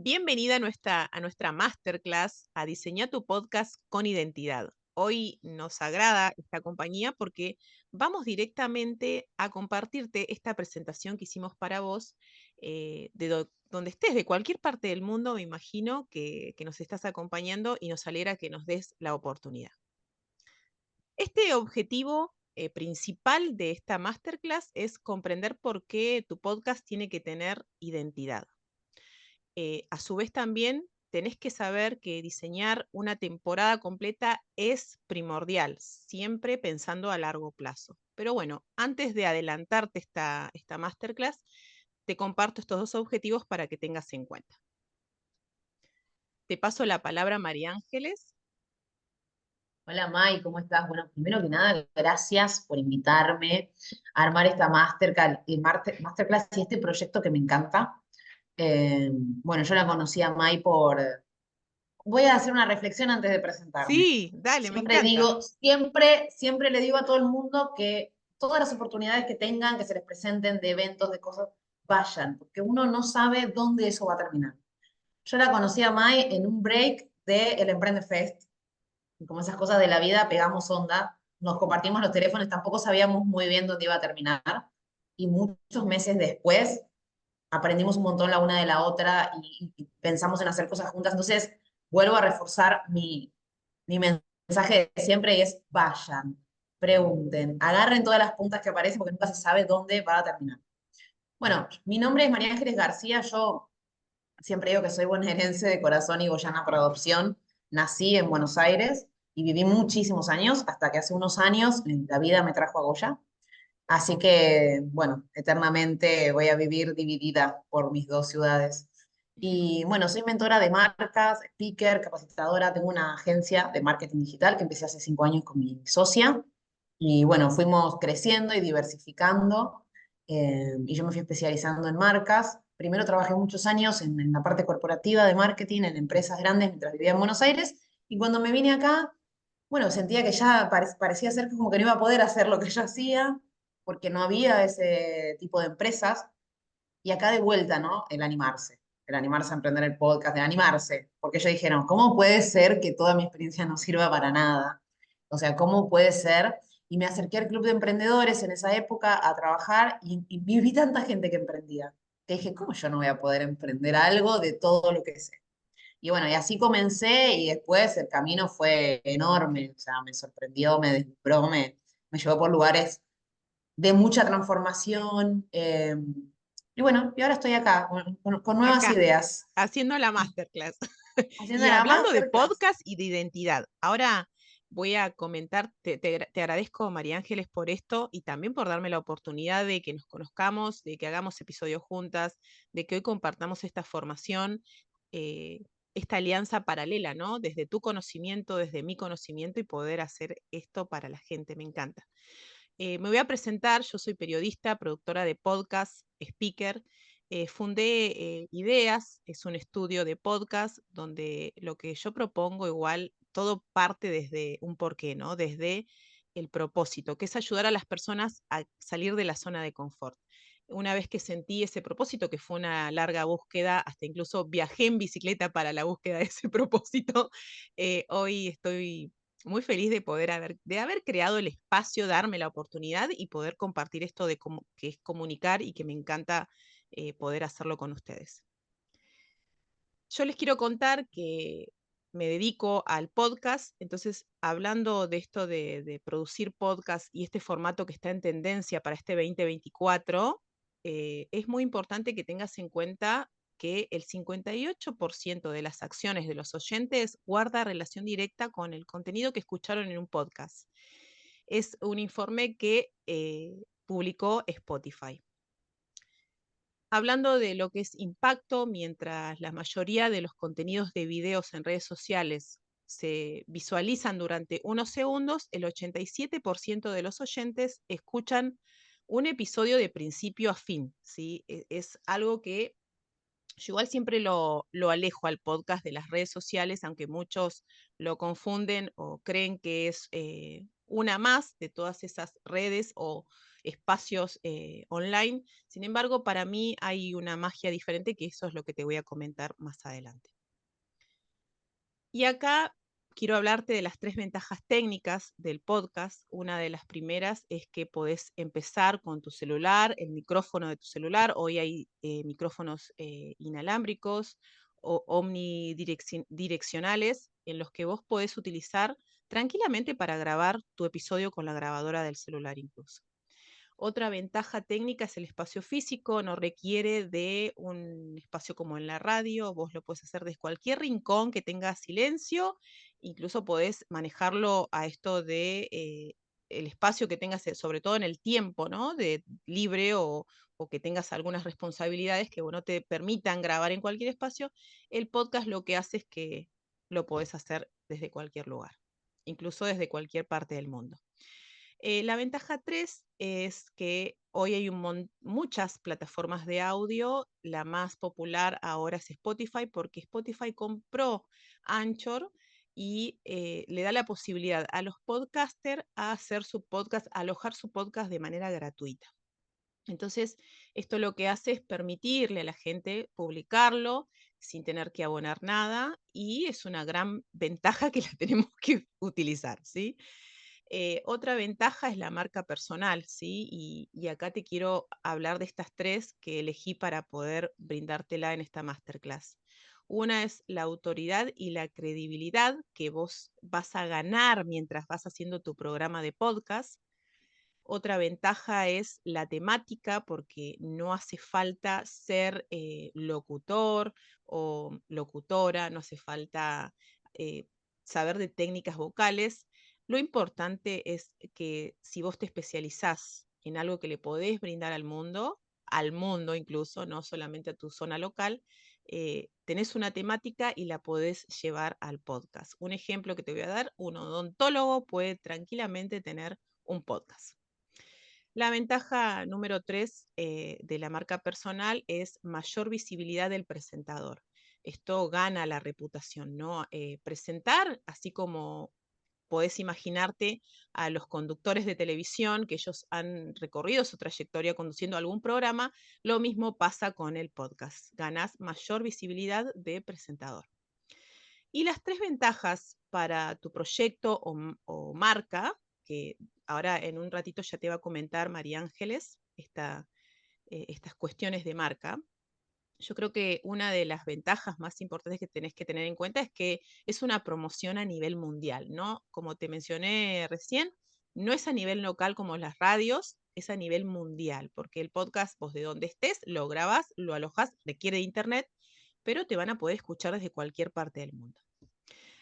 Bienvenida a nuestra masterclass a diseñar tu podcast con identidad. Hoy nos agrada esta compañía porque vamos directamente a compartirte esta presentación que hicimos para vos, donde estés, de cualquier parte del mundo, me imagino que nos estás acompañando y nos alegra que nos des la oportunidad. Este objetivo principal de esta masterclass es comprender por qué tu podcast tiene que tener identidad. A su vez también tenés que saber que diseñar una temporada completa es primordial, siempre pensando a largo plazo. Pero bueno, antes de adelantarte esta masterclass, te comparto estos dos objetivos para que tengas en cuenta. Te paso la palabra, María Ángeles. Hola Mai, ¿cómo estás? Bueno, primero que nada, gracias por invitarme a armar esta masterclass y este proyecto que me encanta. Bueno, yo la conocí a Mai por... Voy a hacer una reflexión antes de presentarme. Sí, dale, me Siempre encanta. digo, siempre le digo a todo el mundo que todas las oportunidades que tengan, que se les presenten de eventos, de cosas, vayan, porque uno no sabe dónde eso va a terminar. Yo la conocí a Mai en un break del Emprende Fest y como esas cosas de la vida, pegamos onda, nos compartimos los teléfonos, tampoco sabíamos muy bien dónde iba a terminar. Y muchos meses después aprendimos un montón la una de la otra y pensamos en hacer cosas juntas. Entonces, vuelvo a reforzar mi mensaje de siempre y es vayan, pregunten, agarren todas las puntas que aparecen porque nunca se sabe dónde va a terminar. Bueno, mi nombre es María Ángeles García, yo siempre digo que soy bonaerense de corazón y boyana por adopción. Nací en Buenos Aires y viví muchísimos años, hasta que hace unos años la vida me trajo a Goya. Así que, bueno, eternamente voy a vivir dividida por mis dos ciudades. Y bueno, soy mentora de marcas, speaker, capacitadora. Tengo una agencia de marketing digital que empecé hace 5 años con mi socia. Y bueno, fuimos creciendo y diversificando. Y yo me fui especializando en marcas. Primero trabajé muchos años en la parte corporativa de marketing, en empresas grandes mientras vivía en Buenos Aires. Y cuando me vine acá, bueno, sentía que ya parecía ser como que no iba a poder hacer lo que yo hacía porque no había ese tipo de empresas. Y acá de vuelta, ¿no? El animarse a emprender el podcast, el animarse, porque yo dije, no, ¿cómo puede ser que toda mi experiencia no sirva para nada? O sea, ¿cómo puede ser? Y me acerqué al club de emprendedores en esa época a trabajar y vi tanta gente que emprendía, que dije, ¿cómo yo no voy a poder emprender algo de todo lo que sé? Y bueno, y así comencé y después el camino fue enorme, o sea, me sorprendió, me deslumbró, me llevó por lugares de mucha transformación. Y bueno, y ahora estoy acá con nuevas Acá, ideas, haciendo la masterclass. haciendo Y la hablando de masterclass. podcast y de identidad, ahora voy a comentar, te agradezco, María Ángeles, por esto y también por darme la oportunidad de que nos conozcamos, de que hagamos episodios juntas, de que hoy compartamos esta formación, eh, esta alianza paralela, ¿no? Desde tu conocimiento, desde mi conocimiento y poder hacer esto para la gente, me encanta. Me voy a presentar, yo soy periodista, productora de podcast, speaker. Fundé Ideas, es un estudio de podcast donde lo que yo propongo igual, todo parte desde un porqué, ¿no? Desde el propósito, que es ayudar a las personas a salir de la zona de confort. Una vez que sentí ese propósito, que fue una larga búsqueda, hasta incluso viajé en bicicleta para la búsqueda de ese propósito, hoy estoy muy feliz de haber creado el espacio, darme la oportunidad y poder compartir esto que es comunicar y que me encanta poder hacerlo con ustedes. Yo les quiero contar que me dedico al podcast, entonces hablando de esto de producir podcast y este formato que está en tendencia para este 2024, es muy importante que tengas en cuenta que el 58% de las acciones de los oyentes guarda relación directa con el contenido que escucharon en un podcast. Es un informe que publicó Spotify. Hablando de lo que es impacto, mientras la mayoría de los contenidos de videos en redes sociales se visualizan durante unos segundos, el 87% de los oyentes escuchan un episodio de principio a fin, ¿sí? Es algo que yo igual siempre lo alejo al podcast de las redes sociales, aunque muchos lo confunden o creen que es una más de todas esas redes o espacios online. Sin embargo, para mí hay una magia diferente que eso es lo que te voy a comentar más adelante. Y acá quiero hablarte de las tres ventajas técnicas del podcast. Una de las primeras es que podés empezar con tu celular, el micrófono de tu celular. Hoy hay micrófonos inalámbricos o omnidireccionales en los que vos podés utilizar tranquilamente para grabar tu episodio con la grabadora del celular incluso. Otra ventaja técnica es el espacio físico, no requiere de un espacio como en la radio, vos lo puedes hacer desde cualquier rincón que tenga silencio, incluso podés manejarlo a esto de el espacio que tengas, sobre todo en el tiempo, ¿no? De libre o que tengas algunas responsabilidades que bueno, te permitan grabar en cualquier espacio. El podcast lo que hace es que lo podés hacer desde cualquier lugar, incluso desde cualquier parte del mundo. La ventaja 3 es que hoy hay muchas plataformas de audio. La más popular ahora es Spotify porque Spotify compró Anchor y le da la posibilidad a los podcasters a hacer su podcast, a alojar su podcast de manera gratuita. Entonces, esto lo que hace es permitirle a la gente publicarlo sin tener que abonar nada y es una gran ventaja que la tenemos que utilizar, ¿sí? Otra ventaja es la marca personal, ¿sí? Y acá te quiero hablar de estas tres que elegí para poder brindártela en esta masterclass. Una es la autoridad y la credibilidad que vos vas a ganar mientras vas haciendo tu programa de podcast. Otra ventaja es la temática, porque no hace falta ser locutor o locutora, no hace falta eh, saber de técnicas vocales. Lo importante es que si vos te especializás en algo que le podés brindar al mundo incluso, no solamente a tu zona local, tenés una temática y la podés llevar al podcast. Un ejemplo que te voy a dar, un odontólogo puede tranquilamente tener un podcast. La ventaja número 3 de la marca personal es mayor visibilidad del presentador. Esto gana la reputación, ¿no? Presentar, así como podés imaginarte a los conductores de televisión, que ellos han recorrido su trayectoria conduciendo algún programa, lo mismo pasa con el podcast. Ganás mayor visibilidad de presentador. Y las tres ventajas para tu proyecto o marca, que ahora en un ratito ya te va a comentar María Ángeles, estas cuestiones de marca. Yo creo que una de las ventajas más importantes que tenés que tener en cuenta es que es una promoción a nivel mundial, ¿no? Como te mencioné recién, no es a nivel local como las radios, es a nivel mundial, porque el podcast, vos de donde estés, lo grabás, lo alojás, requiere de internet, pero te van a poder escuchar desde cualquier parte del mundo.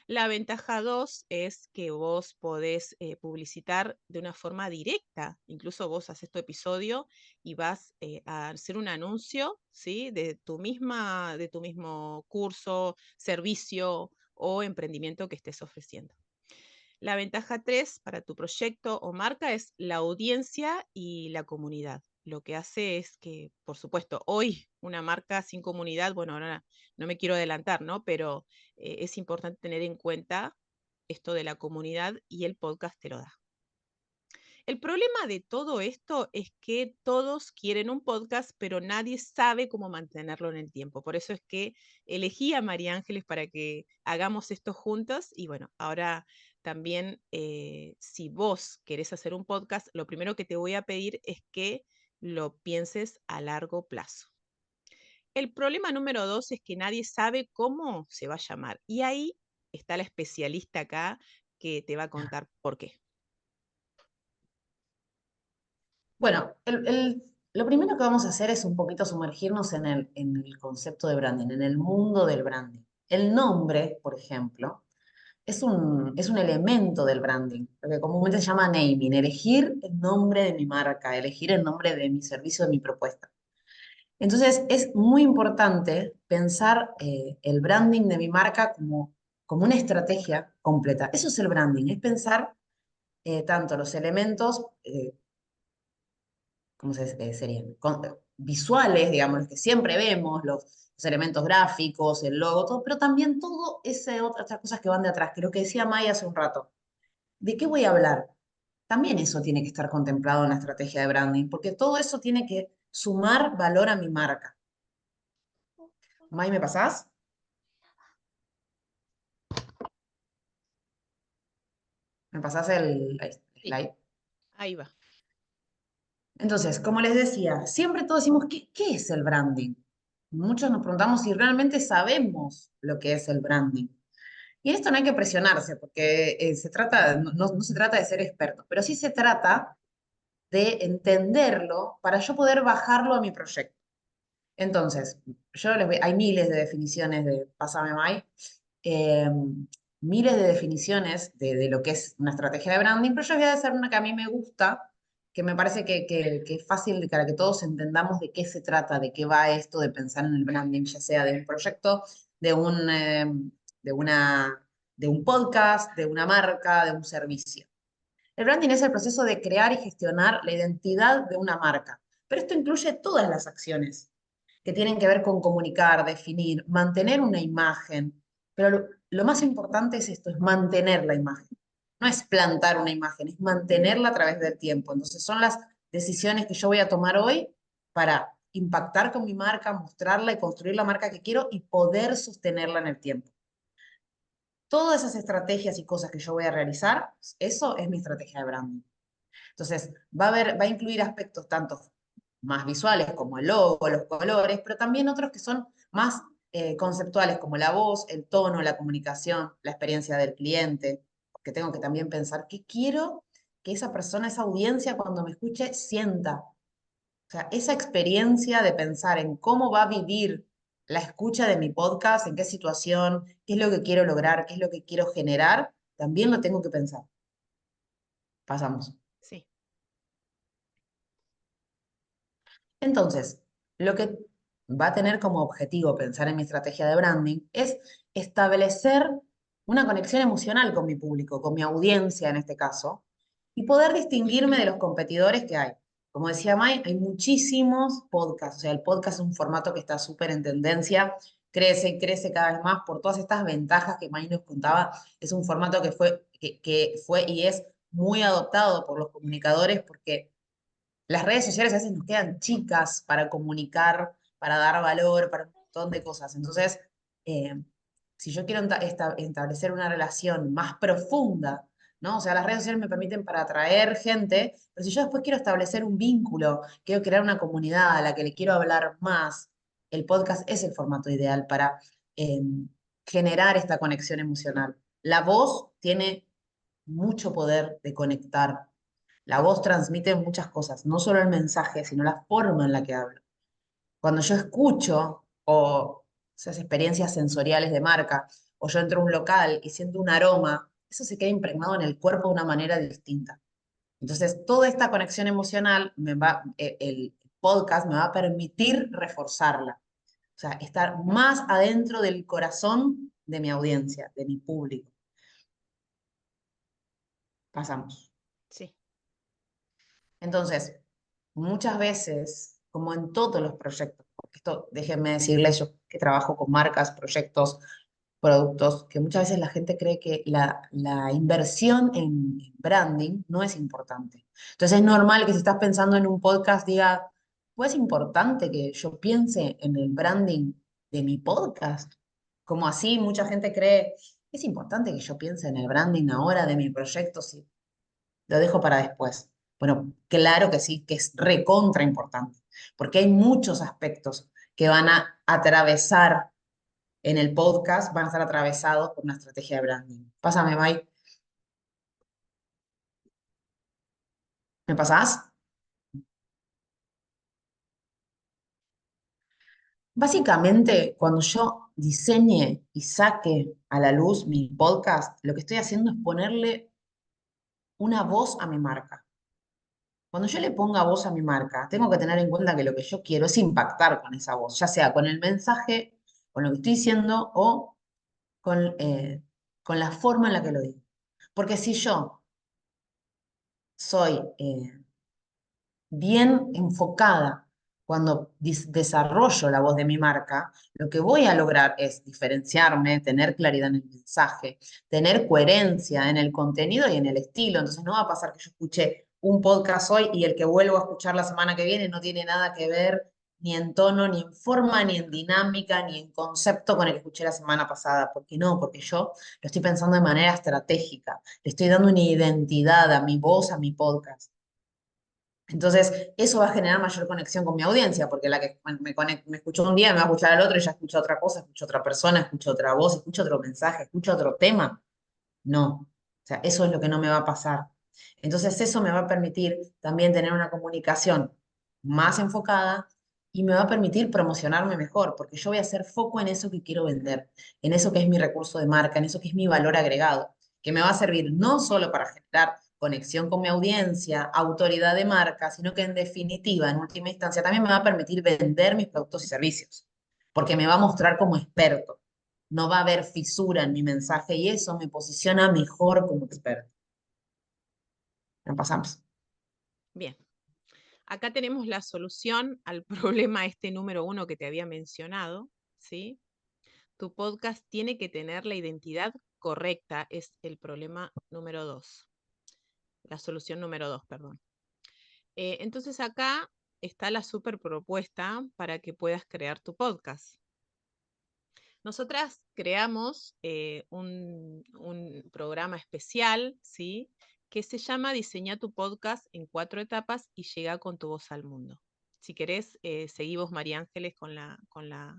La ventaja 2 es que vos podés publicitar de una forma directa. Incluso vos haces tu episodio y vas a hacer un anuncio, ¿sí? De tu mismo curso, servicio o emprendimiento que estés ofreciendo. La ventaja 3 para tu proyecto o marca es la audiencia y la comunidad. Lo que hace es que, por supuesto, hoy una marca sin comunidad, bueno, ahora no me quiero adelantar, ¿no? Pero es importante tener en cuenta esto de la comunidad y el podcast te lo da. El problema de todo esto es que todos quieren un podcast, pero nadie sabe cómo mantenerlo en el tiempo. Por eso es que elegí a María Ángeles para que hagamos esto juntos. Y bueno, ahora también, si vos querés hacer un podcast, lo primero que te voy a pedir es que lo pienses a largo plazo. El problema número 2 es que nadie sabe cómo se va a llamar. Y ahí está la especialista acá que te va a contar por qué. Bueno, lo primero que vamos a hacer es un poquito sumergirnos en el concepto de branding, en el mundo del branding. El nombre, por ejemplo, es un elemento del branding, lo que comúnmente se llama naming, elegir el nombre de mi marca, elegir el nombre de mi servicio, de mi propuesta. Entonces, es muy importante pensar el branding de mi marca como una estrategia completa. Eso es el branding, es pensar tanto los elementos ¿cómo serían? Visuales, digamos, los que siempre vemos, los elementos gráficos, el logo, todo, pero también todo ese otras cosas que van de atrás, que lo que decía Maya hace un rato. ¿De qué voy a hablar? También eso tiene que estar contemplado en la estrategia de branding, porque todo eso tiene que sumar valor a mi marca. May, ¿me pasás? ¿Me pasás el Sí, slide? ahí va. Entonces, como les decía, siempre todos decimos, ¿qué es el branding? Muchos nos preguntamos si realmente sabemos lo que es el branding. Y en esto no hay que presionarse, porque no se trata de ser expertos, pero sí se trata de entenderlo para yo poder bajarlo a mi proyecto. Entonces, hay miles de definiciones de Pásame Mai, eh, miles de definiciones de lo que es una estrategia de branding, pero yo voy a hacer una que a mí me gusta, que me parece que es fácil para que todos entendamos de qué se trata, de qué va esto de pensar en el branding, ya sea de un proyecto, de un, de una, de un podcast, de una marca, de un servicio. El branding es el proceso de crear y gestionar la identidad de una marca, pero esto incluye todas las acciones que tienen que ver con comunicar, definir, mantener una imagen. Pero lo más importante es esto, es mantener la imagen. No es plantar una imagen, es mantenerla a través del tiempo. Entonces son las decisiones que yo voy a tomar hoy para impactar con mi marca, mostrarla y construir la marca que quiero y poder sostenerla en el tiempo. Todas esas estrategias y cosas que yo voy a realizar, eso es mi estrategia de branding. Entonces, va a incluir aspectos tanto más visuales como el logo, los colores, pero también otros que son más conceptuales como la voz, el tono, la comunicación, la experiencia del cliente, porque tengo que también pensar qué quiero que esa persona, esa audiencia cuando me escuche sienta. O sea, esa experiencia de pensar en cómo va a vivir la escucha de mi podcast, en qué situación, qué es lo que quiero lograr, qué es lo que quiero generar, también lo tengo que pensar. Pasamos. Sí, Entonces, lo que va a tener como objetivo pensar en mi estrategia de branding es establecer una conexión emocional con mi público, con mi audiencia en este caso, y poder distinguirme de los competidores que hay. Como decía May, hay muchísimos podcasts, o sea, el podcast es un formato que está súper en tendencia, crece y crece cada vez más por todas estas ventajas que May nos contaba. Es un formato que fue y es muy adoptado por los comunicadores porque las redes sociales a veces nos quedan chicas para comunicar, para dar valor, para un montón de cosas. Entonces, eh, si yo quiero establecer una relación más profunda, ¿no? O sea, las redes sociales me permiten para atraer gente, pero si yo después quiero establecer un vínculo, quiero crear una comunidad a la que le quiero hablar más, el podcast es el formato ideal para eh, generar esta conexión emocional. La voz tiene mucho poder de conectar. La voz transmite muchas cosas, no solo el mensaje, sino la forma en la que hablo. Cuando yo escucho o esas experiencias sensoriales de marca, o yo entro a un local y siento un aroma, eso se queda impregnado en el cuerpo de una manera distinta. Entonces, toda esta conexión emocional, el podcast me va a permitir reforzarla. O sea, estar más adentro del corazón de mi audiencia, de mi público. Pasamos. sí. Entonces, muchas veces, como en todos los proyectos, porque esto déjenme decirles, yo que trabajo con marcas, proyectos, productos, que muchas veces la gente cree que la inversión en branding no es importante. Entonces es normal que si estás pensando en un podcast diga, pues es importante que yo piense en el branding de mi podcast. Como así mucha gente cree, es importante que yo piense en el branding ahora de mi proyecto, sí, lo dejo para después. Bueno, claro que sí, que es recontra importante, porque hay muchos aspectos que van a atravesar en el podcast, van a estar atravesados por una estrategia de branding. Pásame, Mike. ¿Me pasás? Básicamente, cuando yo diseñe y saque a la luz mi podcast, lo que estoy haciendo es ponerle una voz a mi marca. Cuando yo le ponga voz a mi marca, tengo que tener en cuenta que lo que yo quiero es impactar con esa voz, ya sea con el mensaje, con lo que estoy diciendo o con la forma en la que lo digo. Porque si yo soy bien enfocada cuando desarrollo la voz de mi marca, lo que voy a lograr es diferenciarme, tener claridad en el mensaje, tener coherencia en el contenido y en el estilo. Entonces no va a pasar que yo escuche un podcast hoy y el que vuelvo a escuchar la semana que viene no tiene nada que ver ni en tono, ni en forma, ni en dinámica, ni en concepto con el que escuché la semana pasada. ¿Por qué no? Porque yo lo estoy pensando de manera estratégica. Le estoy dando una identidad a mi voz, a mi podcast. Entonces, eso va a generar mayor conexión con mi audiencia, porque la que me escuchó un día me va a escuchar al otro y ya escucha otra cosa, escucha otra persona, escucha otra voz, escucha otro mensaje, escucha otro tema. No. O sea, eso es lo que no me va a pasar. Entonces, eso me va a permitir también tener una comunicación más enfocada y me va a permitir promocionarme mejor, porque yo voy a hacer foco en eso que quiero vender, en eso que es mi recurso de marca, en eso que es mi valor agregado, que me va a servir no solo para generar conexión con mi audiencia, autoridad de marca, sino que en definitiva, en última instancia, también me va a permitir vender mis productos y servicios, porque me va a mostrar como experto. No va a haber fisura en mi mensaje y eso me posiciona mejor como experto. Ya pasamos. Bien. Acá tenemos la solución al problema este número uno que te había mencionado, ¿sí? Tu podcast tiene que tener la identidad correcta, es el problema número dos. La solución número dos, perdón. Entonces acá está la super propuesta para que puedas crear tu podcast. Nosotras creamos un programa especial, ¿sí? Que se llama Diseña tu podcast en 4 etapas y llega con tu voz al mundo. Si querés, seguimos María Ángeles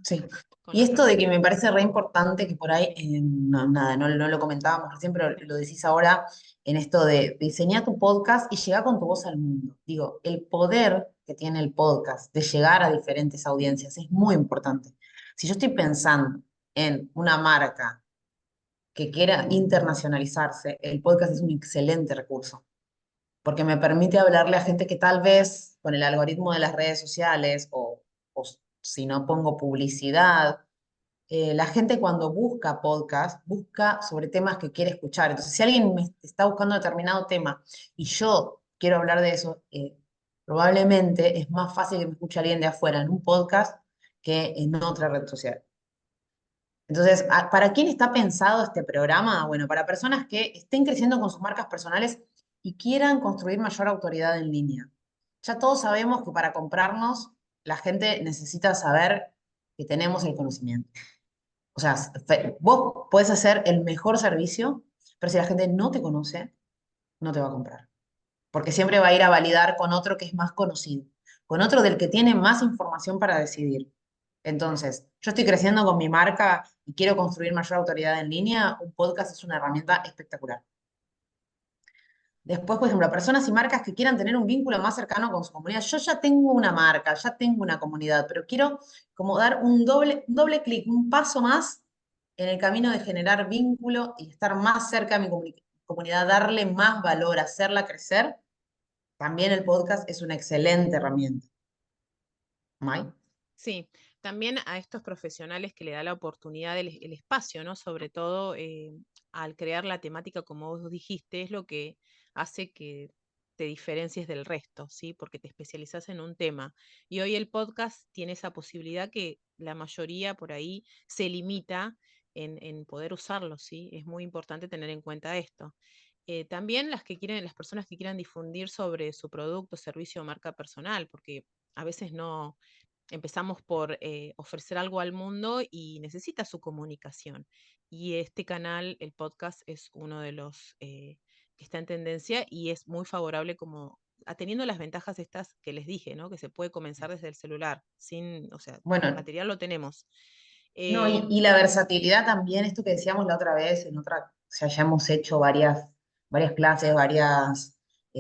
Sí. con Y la esto de que propuesta. me parece re importante que por ahí, Sí, no, nada, no lo comentábamos recién, pero sí, lo decís ahora en esto de diseñar tu podcast y llegar con tu voz al mundo. Digo, el poder que tiene el podcast de llegar a diferentes audiencias es muy importante. Si yo estoy pensando en una marca que quiera internacionalizarse, el podcast es un excelente recurso, porque me permite hablarle a gente que tal vez con el algoritmo de las redes sociales o si no pongo publicidad, la gente cuando busca podcast, busca sobre temas que quiere escuchar. Entonces, si alguien me está buscando determinado tema y yo quiero hablar de eso, probablemente es más fácil que me escuche alguien de afuera en un podcast que en otra red social. Entonces, ¿para quién está pensado este programa? Bueno, para personas que estén creciendo con sus marcas personales y quieran construir mayor autoridad en línea. Ya todos sabemos que para comprarnos, la gente necesita saber que tenemos el conocimiento. O sea, vos podés hacer el mejor servicio, pero si la gente no te conoce, no te va a comprar. Porque siempre va a ir a validar con otro que es más conocido, con otro del que tiene más información para decidir. Entonces, yo estoy creciendo con mi marca y quiero construir mayor autoridad en línea, un podcast es una herramienta espectacular. Después, por ejemplo, personas y marcas que quieran tener un vínculo más cercano con su comunidad. Yo ya tengo una marca, ya tengo una comunidad, pero quiero como dar un doble clic, un paso más en el camino de generar vínculo y estar más cerca de mi comunidad, darle más valor, hacerla crecer. También el podcast es una excelente herramienta. Mai. sí. También a estos profesionales que le da la oportunidad, el espacio, ¿no? Sobre todo al crear la temática, como vos dijiste, es lo que hace que te diferencies del resto, ¿sí? Porque te especializas en un tema. Y hoy el podcast tiene esa posibilidad que la mayoría por ahí se limita en poder usarlo, ¿sí? Es muy importante tener en cuenta esto. También las personas que quieran difundir sobre su producto, servicio o marca personal, porque a veces no empezamos por ofrecer algo al mundo y necesita su comunicación. Y este canal, el podcast, es uno de los que está en tendencia y es muy favorable como teniendo las ventajas estas que les dije, ¿no? Que se puede comenzar desde el celular, sin, o sea, el Bueno, material lo tenemos. no, Eh, y la versatilidad también, esto que decíamos la otra vez, en otra, o sea, ya hemos hecho varias clases,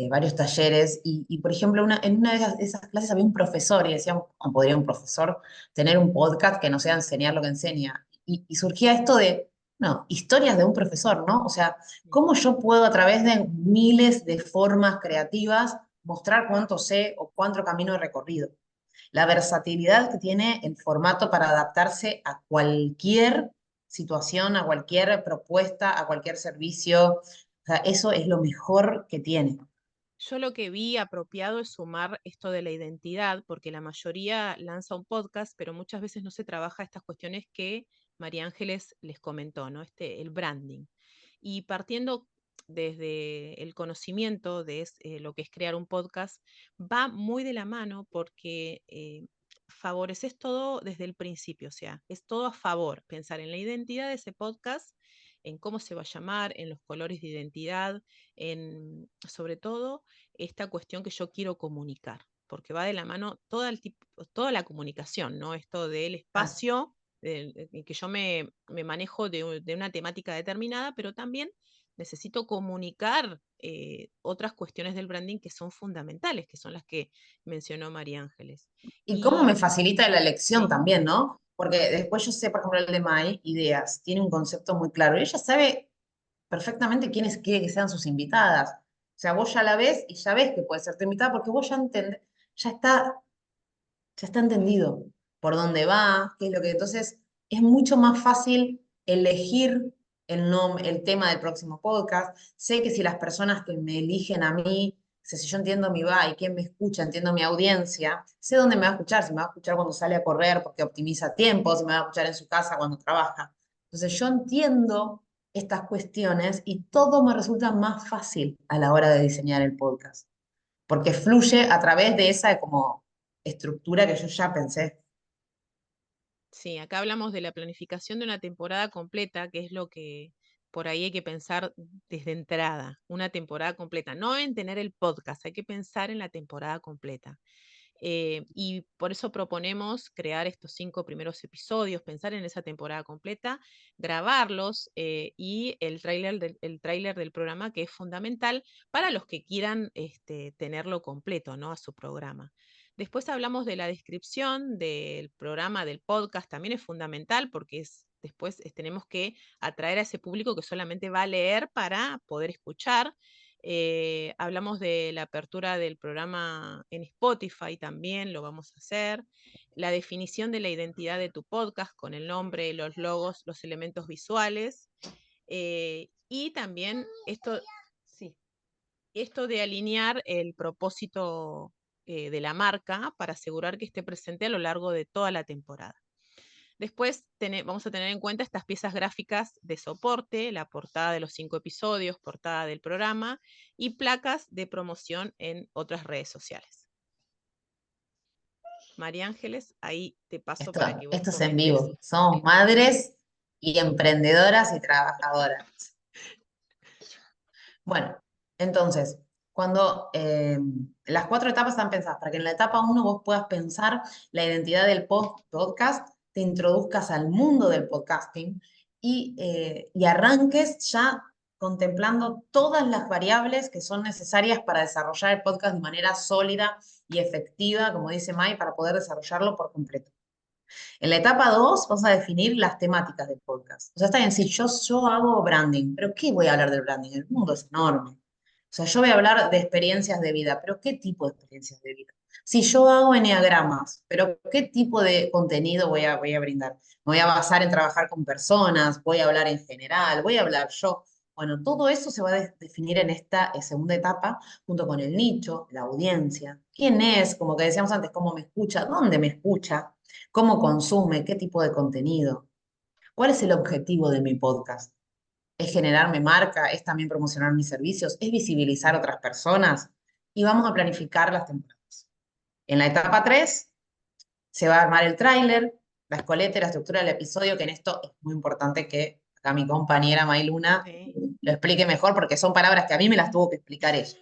varios talleres, por ejemplo, en una de esas clases había un profesor y decíamos, ¿cómo podría un profesor tener un podcast que no sea enseñar lo que enseña? Y surgía esto de, no, historias de un profesor, ¿no? O sea, ¿cómo yo puedo a través de miles de formas creativas mostrar cuánto sé o cuánto camino he recorrido? La versatilidad que tiene el formato para adaptarse a cualquier situación, a cualquier propuesta, a cualquier servicio. O sea, eso es lo mejor que tiene. Yo lo que vi apropiado es sumar esto de la identidad, porque la mayoría lanza un podcast, pero muchas veces no se trabaja estas cuestiones que María Ángeles les comentó, ¿no? El branding. Y partiendo desde el conocimiento de lo que es crear un podcast, va muy de la mano porque favoreces todo desde el principio, o sea, es todo a favor, pensar en la identidad de ese podcast, en cómo se va a llamar, en los colores de identidad, en sobre todo esta cuestión que yo quiero comunicar, porque va de la mano toda la comunicación, ¿no? Esto del Claro. espacio, que yo me manejo de una temática determinada, pero también necesito comunicar otras cuestiones del branding que son fundamentales, que son las que mencionó María Ángeles. Y cómo me Y facilita la elección sí, también, ¿no? Porque después yo sé, por ejemplo, el de Mai, Ideas, tiene un concepto muy claro. Y ella sabe perfectamente quiénes quiere que sean sus invitadas. O sea, vos ya la ves y ya ves que puede ser tu invitada porque vos ya entendés, ya está, ya está entendido por dónde va, qué es lo que. Entonces, es mucho más fácil elegir el nombre, el tema del próximo podcast. Sé que si las personas que me eligen a mí, o sea, si yo entiendo mi va y quién me escucha, entiendo mi audiencia, sé dónde me va a escuchar, si me va a escuchar cuando sale a correr porque optimiza tiempo, si me va a escuchar en su casa cuando trabaja. Entonces, yo entiendo estas cuestiones y todo me resulta más fácil a la hora de diseñar el podcast porque fluye a través de esa como estructura que yo ya pensé. sí, acá hablamos de la planificación de una temporada completa, que es lo que por ahí hay que pensar desde entrada, una temporada completa, no en tener el podcast, hay que pensar en la temporada completa. Y por eso proponemos crear estos 5 primeros episodios, pensar en esa temporada completa, grabarlos y el tráiler del programa que es fundamental para los que quieran tenerlo completo, ¿no? A su programa. Después hablamos de la descripción del programa, del podcast, también es fundamental porque después tenemos que atraer a ese público que solamente va a leer para poder escuchar. Hablamos de la apertura del programa en Spotify también, lo vamos a hacer. La definición de la identidad de tu podcast con el nombre, los logos, los elementos visuales. Y también sí, esto de alinear el propósito de la marca para asegurar que esté presente a lo largo de toda la temporada. Después vamos a tener en cuenta estas piezas gráficas de soporte, la portada de los 5 episodios, portada del programa y placas de promoción en otras redes sociales. María Ángeles, ahí te paso Esto, para que vos esto es en comentes. vivo. Somos madres y emprendedoras y trabajadoras. Bueno, entonces, cuando las 4 etapas están pensadas para que en la etapa 1 vos puedas pensar la identidad del podcast, te introduzcas al mundo del podcasting y arranques ya contemplando todas las variables que son necesarias para desarrollar el podcast de manera sólida y efectiva, como dice Mai, para poder desarrollarlo por completo. En la etapa 2 vas a definir las temáticas del podcast. O sea, está bien, si yo hago branding, pero ¿qué voy a hablar del branding? El mundo es enorme. O sea, yo voy a hablar de experiencias de vida, pero ¿qué tipo de experiencias de vida? Si yo hago enneagramas, pero ¿qué tipo de contenido voy a brindar? ¿Me voy a basar en trabajar con personas? ¿Voy a hablar en general? ¿Voy a hablar yo? Bueno, todo eso se va a definir en esta segunda etapa, junto con el nicho, la audiencia. ¿Quién es? Como que decíamos antes, ¿cómo me escucha? ¿Dónde me escucha? ¿Cómo consume? ¿Qué tipo de contenido? ¿Cuál es el objetivo de mi podcast? ¿Es generarme marca? ¿Es también promocionar mis servicios? ¿Es visibilizar a otras personas? Y vamos a planificar las temporadas. En la etapa 3 se va a armar el tráiler, la escoleta y la estructura del episodio, que en esto es muy importante que acá mi compañera Mayluna Sí. lo explique mejor porque son palabras que a mí me las tuvo que explicar ella.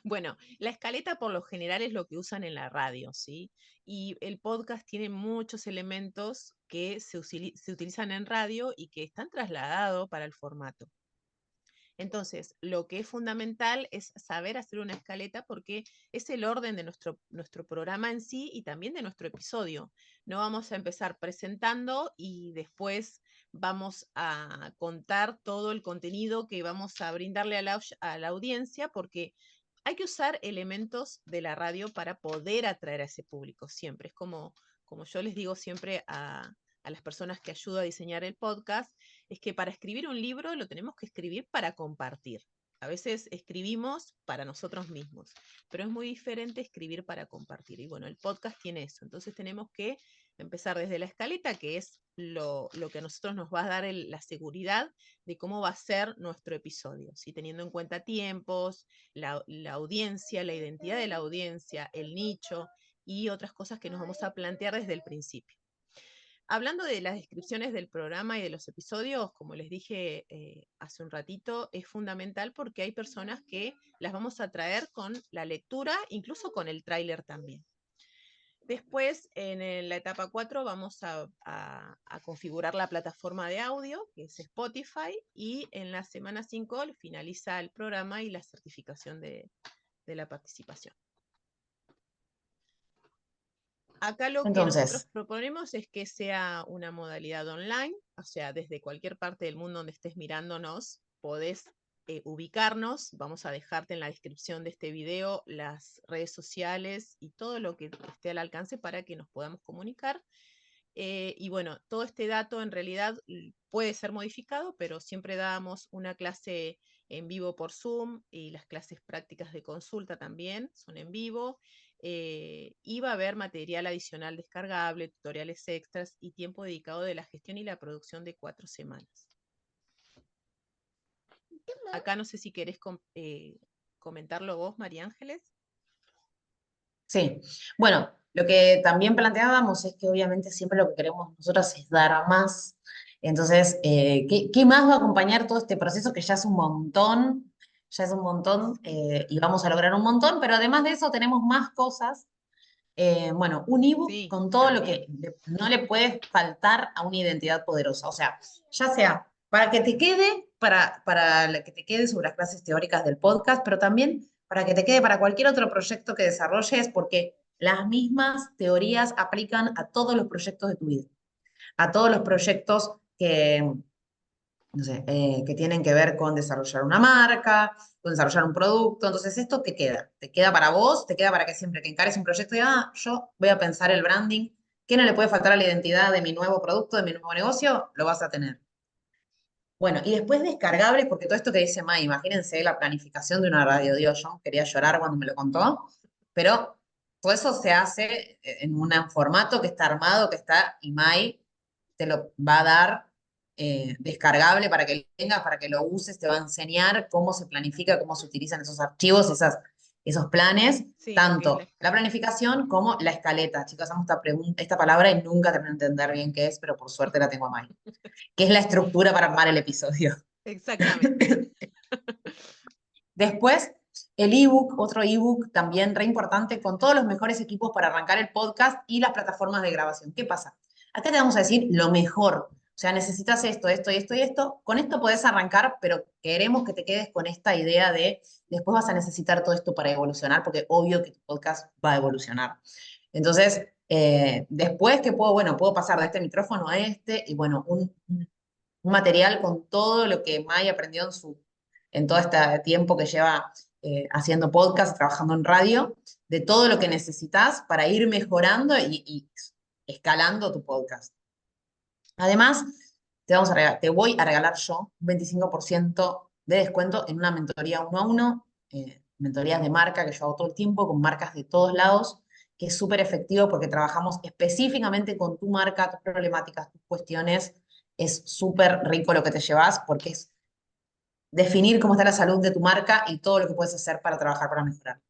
Bueno, la escaleta por lo general es lo que usan en la radio, ¿sí? Y el podcast tiene muchos elementos que se utilizan en radio y que están trasladados para el formato. Entonces, lo que es fundamental es saber hacer una escaleta porque es el orden de nuestro programa en sí y también de nuestro episodio. No vamos a empezar presentando y después vamos a contar todo el contenido que vamos a brindarle a la audiencia porque hay que usar elementos de la radio para poder atraer a ese público siempre. Es como yo les digo siempre a las personas que ayudo a diseñar el podcast, es que para escribir un libro lo tenemos que escribir para compartir. A veces escribimos para nosotros mismos, pero es muy diferente escribir para compartir. Y bueno, el podcast tiene eso. Entonces tenemos que empezar desde la escaleta, que es lo que a nosotros nos va a dar la seguridad de cómo va a ser nuestro episodio, ¿sí? Teniendo en cuenta tiempos, la audiencia, la identidad de la audiencia, el nicho y otras cosas que nos vamos a plantear desde el principio. Hablando de las descripciones del programa y de los episodios, como les dije hace un ratito, es fundamental porque hay personas que las vamos a traer con la lectura, incluso con el tráiler también. Después, en la etapa 4, vamos a configurar la plataforma de audio, que es Spotify, y en la semana 5 finaliza el programa y la certificación de la participación. Acá lo que nosotros Entonces, proponemos es que sea una modalidad online, o sea, desde cualquier parte del mundo donde estés mirándonos, podés ubicarnos. Vamos a dejarte en la descripción de este video las redes sociales y todo lo que esté al alcance para que nos podamos comunicar. Y bueno, todo este dato en realidad puede ser modificado, pero siempre damos una clase en vivo por Zoom y las clases prácticas de consulta también son en vivo. Y va a haber material adicional descargable, tutoriales extras y tiempo dedicado de la gestión y la producción de 4 semanas. Acá no sé si querés comentarlo vos, María Ángeles. sí. Bueno, lo que también planteábamos es que obviamente siempre lo que queremos nosotros es dar más. Entonces, ¿qué más va a acompañar todo este proceso que ya es un montón? Ya es un montón y vamos a lograr un montón, pero además de eso tenemos más cosas. Bueno, un ebook Sí, con todo lo que también. no le puede faltar a una identidad poderosa. O sea, ya sea para que te quede, para que te quede sobre las clases teóricas del podcast, pero también para que te quede para cualquier otro proyecto que desarrolles, porque las mismas teorías aplican a todos los proyectos de tu vida, a todos los proyectos que, no sé, que tienen que ver con desarrollar una marca, con desarrollar un producto. Entonces, esto te queda para vos, te queda para que siempre que encares un proyecto, yo voy a pensar el branding, ¿qué no le puede faltar a la identidad de mi nuevo producto, de mi nuevo negocio? Lo vas a tener. Bueno, y después descargables, porque todo esto que dice May, imagínense la planificación de una radio, Dios, yo quería llorar cuando me lo contó, pero todo eso se hace en un formato que está armado, que está, y May te lo va a dar descargable para que lo tengas, para que lo uses, te va a enseñar cómo se planifica, cómo se utilizan esos archivos, esos planes, Sí, lo que es la tanto la planificación como la escaleta. Chicos, hacemos esta palabra y nunca termino de entender bien qué es, pero por suerte la tengo a May, que es la estructura para armar el episodio. exactamente. Después, el ebook, otro ebook también re importante, con todos los mejores equipos para arrancar el podcast y las plataformas de grabación. ¿Qué pasa? Acá te vamos a decir lo mejor. O sea, necesitas esto, esto y esto y esto. Con esto podés arrancar, pero queremos que te quedes con esta idea de después vas a necesitar todo esto para evolucionar, porque obvio que tu podcast va a evolucionar. Entonces, después que puedo, bueno, puedo pasar de este micrófono a este y bueno, un material con todo lo que May aprendió en todo este tiempo que lleva haciendo podcast, trabajando en radio, de todo lo que necesitas para ir mejorando y escalando tu podcast. Además, te voy a regalar yo un 25% de descuento en una mentoría 1 a 1, mentorías de marca que yo hago todo el tiempo con marcas de todos lados, que es súper efectivo porque trabajamos específicamente con tu marca, tus problemáticas, tus cuestiones. Es súper rico lo que te llevas porque es definir cómo está la salud de tu marca y todo lo que puedes hacer para trabajar para mejorar.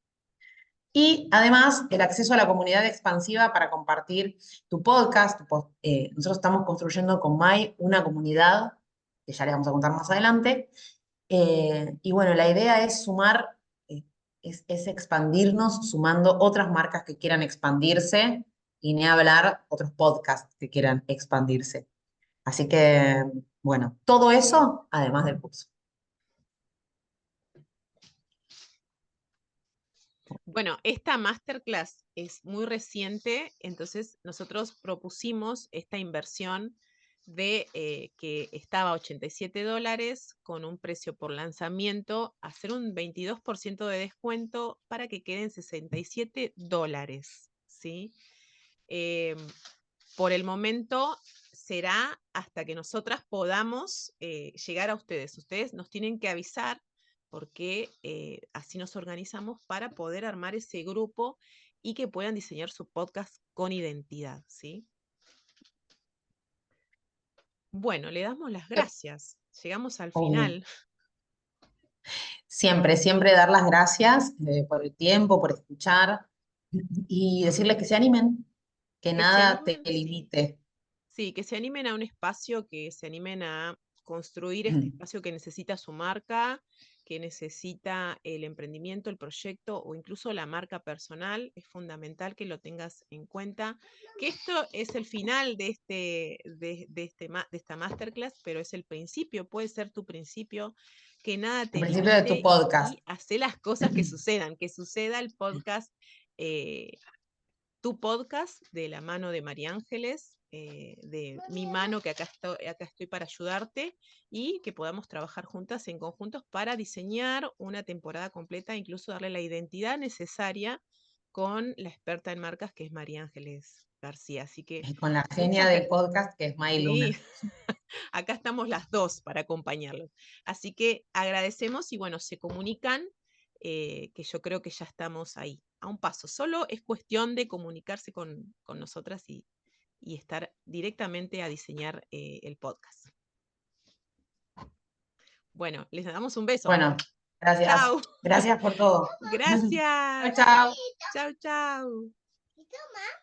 Y además, el acceso a la comunidad expansiva para compartir tu podcast. Nosotros estamos construyendo con Mai una comunidad, que ya les vamos a contar más adelante. Y bueno, la idea es sumar, es expandirnos sumando otras marcas que quieran expandirse y ni hablar otros podcasts que quieran expandirse. Así que, bueno, todo eso además del curso. Bueno, esta masterclass es muy reciente, entonces nosotros propusimos esta inversión de que estaba a $87 con un precio por lanzamiento, hacer un 22% de descuento para que queden $67, ¿sí? Eh, por el momento será hasta que nosotras podamos llegar a ustedes. Ustedes nos tienen que avisar porque así nos organizamos para poder armar ese grupo y que puedan diseñar su podcast con identidad, ¿sí? Bueno, le damos las gracias. Llegamos al Obvio. final. Siempre, siempre dar las gracias por el tiempo, por escuchar y decirles que se animen, que Que se nada te animen, sí. limite. Sí, que se animen a un espacio, que se animen a construir este espacio que necesita su marca, que necesita el emprendimiento, el proyecto o incluso la marca personal. Es fundamental que lo tengas en cuenta. Que esto es el final de, de esta masterclass, pero es el principio, puede ser tu principio, que nada Al te principio de tu limite podcast. y hacer las cosas que sucedan, que suceda el podcast. Tu podcast de la mano de María Ángeles, de mi mano, que acá estoy para ayudarte, y que podamos trabajar juntas en conjuntos para diseñar una temporada completa, incluso darle la identidad necesaria con la experta en marcas que es María Ángeles García. Así que Y con la genia muchas del gracias. podcast, que es May Sí, Luna. acá estamos las dos para acompañarlos. Así que agradecemos y bueno, se comunican, que yo creo que ya estamos ahí, a un paso. Solo es cuestión de comunicarse con nosotras y estar directamente a diseñar el podcast. Bueno, les damos un beso. Bueno, gracias. Chao. Gracias por todo. Gracias. Chao, chao. Chao, chao.